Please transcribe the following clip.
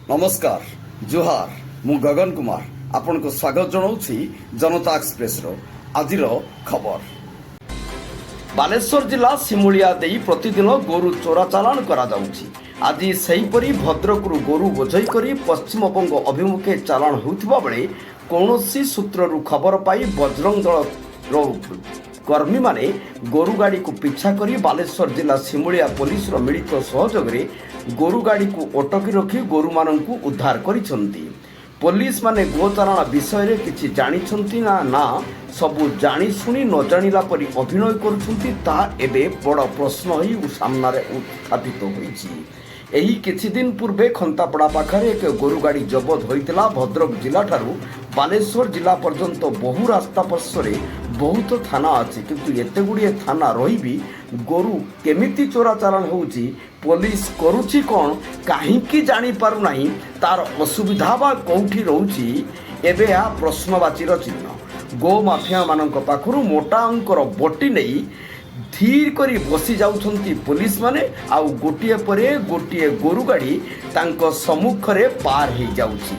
नमस्कार जुहार मु गगन कुमार आपण को स्वागत जनाऊँगी जनता एक्सप्रेस आज खबर। बालेश्वर जिला सिमुलिया देई प्रतिदिन गोरु चोरा चालाण करा जाउछि। आज सेहीपरि भद्रकरू गोरु बोझई करी पश्चिमबंग अभिमुखे चालाण होउथिबा बेले कौनसी सूत्ररू खबर पाई बजरंग दल कर्मी माने गोरु गाड़ी को पिछा करी बालेश्वर जिला सिमुलिया पुलिस मिलित सहयोग में गोरु गाड़ी को अटकी रखी गोरु माननकु उद्धार करिसंती। पुलिस माने गोचारण विषय रे किछि जानिछंती ना सबु जानी सुनी न जानिला परि अभिनय करुछंती ता एबे बड़ प्रश्न होई सामने उत्थापित होईछि। एही किछि दिन पूर्वे खंतापड़ा पाखरे एक गोरु गाड़ी जबत होइतिला। भद्रक जिला ठारू बालेश्वर जिला पर्यंत बहु रास्ता पश्चरे बहुत थाना अच्छी किंतु एते गुड़िए थाना रही भी गोरु केमिति चोरा चालाण होउछि पुलिस करुछि कोन काहींकी जानी पारु नाही तार असुविधा बा कोठी रहउछि एबे आ प्रश्नवाचीर चिन्ह। गो माफिया मानक पाखरु मोटा अंकर बटी नहीं धीर करी बसी जाउछंती पुलिस माने आउ गोटिए परे गोटिए गोरु गाड़ी तांको सम्मुखरे पार हे जाउछि।